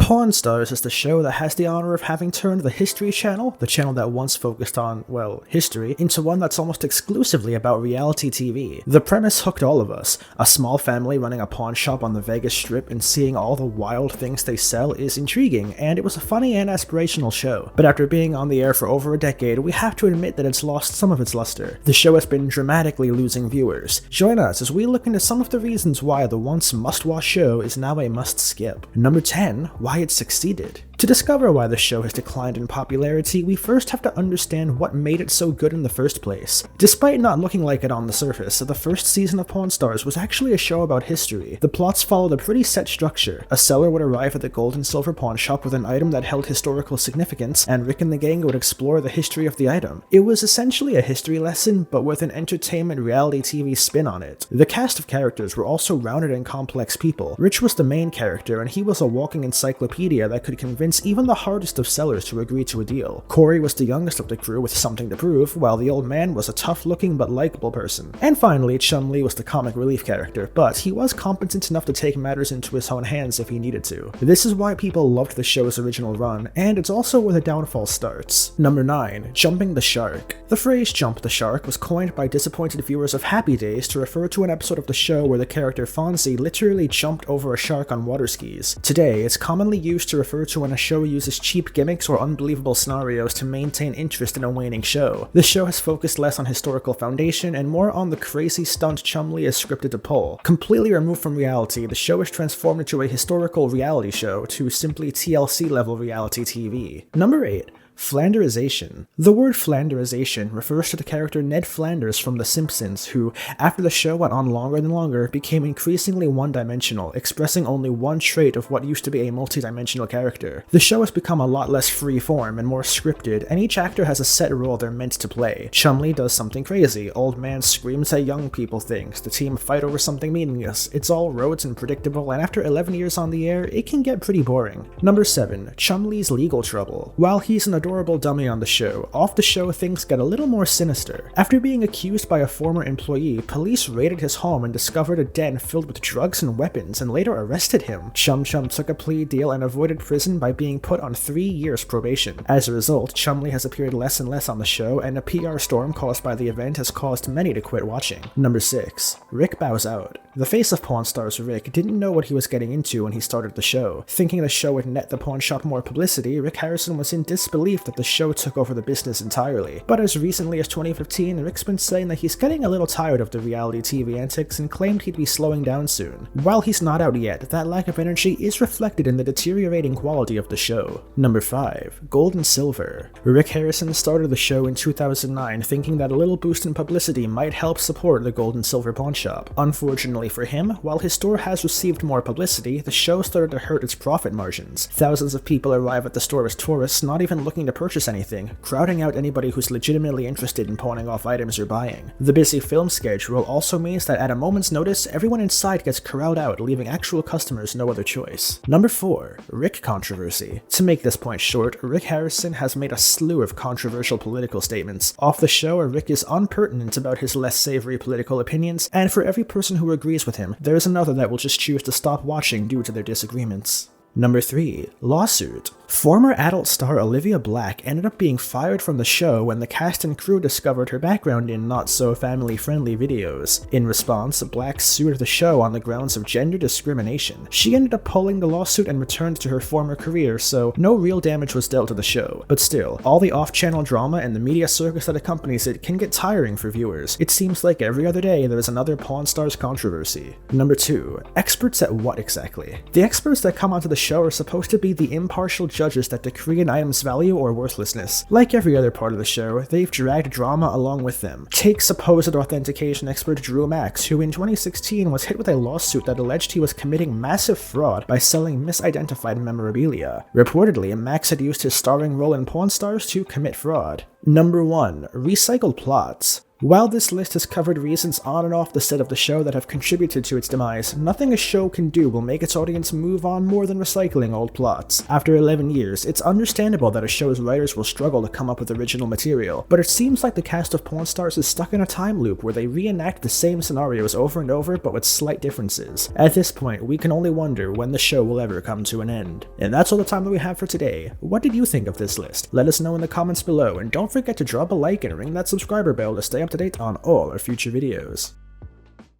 Pawn Stars is the show that has the honor of having turned the History Channel, the channel that once focused on, well, history, into one that's almost exclusively about reality TV. The premise hooked all of us. A small family running a pawn shop on the Vegas Strip and seeing all the wild things they sell is intriguing, and it was a funny and aspirational show. But after being on the air for over a decade, we have to admit that it's lost some of its luster. The show has been dramatically losing viewers. Join us as we look into some of the reasons why the once must-watch show is now a must-skip. Number 10. Why it succeeded. To discover why the show has declined in popularity, we first have to understand what made it so good in the first place. Despite not looking like it on the surface, the first season of Pawn Stars was actually a show about history. The plots followed a pretty set structure. A seller would arrive at the gold and silver pawn shop with an item that held historical significance, and Rick and the gang would explore the history of the item. It was essentially a history lesson, but with an entertainment reality TV spin on it. The cast of characters were also rounded and complex people. Rich was the main character, and he was a walking encyclopedia that could convince even the hardest of sellers to agree to a deal. Corey was the youngest of the crew with something to prove, while the old man was a tough-looking but likable person. And finally, Chumlee was the comic relief character, but he was competent enough to take matters into his own hands if he needed to. This is why people loved the show's original run, and it's also where the downfall starts. Number 9. Jumping the Shark. The phrase "jump the shark" was coined by disappointed viewers of Happy Days to refer to an episode of the show where the character Fonzie literally jumped over a shark on water skis. Today, it's commonly used to refer to when a show uses cheap gimmicks or unbelievable scenarios to maintain interest in a waning show. The show has focused less on historical foundation and more on the crazy stunt Chumlee is scripted to pull. Completely removed from reality, the show is transformed into a historical reality show to simply TLC level reality TV. Number 8. Flanderization. The word Flanderization refers to the character Ned Flanders from The Simpsons, who, after the show went on longer and longer, became increasingly one-dimensional, expressing only one trait of what used to be a multi-dimensional character. The show has become a lot less free-form and more scripted, and each actor has a set role they're meant to play. Chumlee does something crazy, old man screams at young people things, the team fight over something meaningless. It's all rote and predictable, and after 11 years on the air, it can get pretty boring. Number 7. Chumlee's legal trouble. While he's an adorable dummy on the show, off the show things get a little more sinister. After being accused by a former employee, police raided his home and discovered a den filled with drugs and weapons and later arrested him. Chum Chum took a plea deal and avoided prison by being put on 3 years probation. As a result, Chumlee has appeared less and less on the show, and a PR storm caused by the event has caused many to quit watching. Number 6. Rick bows out. The face of Pawn Stars Rick didn't know what he was getting into when he started the show. Thinking the show would net the pawn shop more publicity, Rick Harrison was in disbelief that the show took over the business entirely. But as recently as 2015, Rick's been saying that he's getting a little tired of the reality TV antics and claimed he'd be slowing down soon. While he's not out yet, that lack of energy is reflected in the deteriorating quality of the show. Number 5. Gold and Silver. Rick Harrison started the show in 2009 thinking that a little boost in publicity might help support the Gold and Silver pawn shop. Unfortunately for him, while his store has received more publicity, the show started to hurt its profit margins. Thousands of people arrive at the store as tourists, not even looking to purchase anything, crowding out anybody who's legitimately interested in pawning off items you're buying. The busy film schedule also means that at a moment's notice, everyone inside gets corralled out, leaving actual customers no other choice. Number 4. Rick controversy. To make this point short, Rick Harrison has made a slew of controversial political statements. Off the show, Rick is unpertinent about his less savory political opinions, and for every person who agrees with him, there's another that will just choose to stop watching due to their disagreements. Number 3. Lawsuit. Former adult star Olivia Black ended up being fired from the show when the cast and crew discovered her background in not-so-family-friendly videos. In response, Black sued the show on the grounds of gender discrimination. She ended up pulling the lawsuit and returned to her former career, so no real damage was dealt to the show. But still, all the off-channel drama and the media circus that accompanies it can get tiring for viewers. It seems like every other day there is another Pawn Stars controversy. Number 2. Experts at what exactly? The experts that come onto the show are supposed to be the impartial judges that decree an item's value or worthlessness. Like every other part of the show, they've dragged drama along with them. Take supposed authentication expert Drew Max, who in 2016 was hit with a lawsuit that alleged he was committing massive fraud by selling misidentified memorabilia. Reportedly, Max had used his starring role in Pawn Stars to commit fraud. Number 1. Recycled plots. While this list has covered reasons on and off the set of the show that have contributed to its demise, nothing a show can do will make its audience move on more than recycling old plots. After 11 years, it's understandable that a show's writers will struggle to come up with original material, but it seems like the cast of Pawn Stars is stuck in a time loop where they reenact the same scenarios over and over but with slight differences. At this point, we can only wonder when the show will ever come to an end. And that's all the time that we have for today. What did you think of this list? Let us know in the comments below, and don't forget to drop a like and ring that subscriber bell to stay up to date on all our future videos.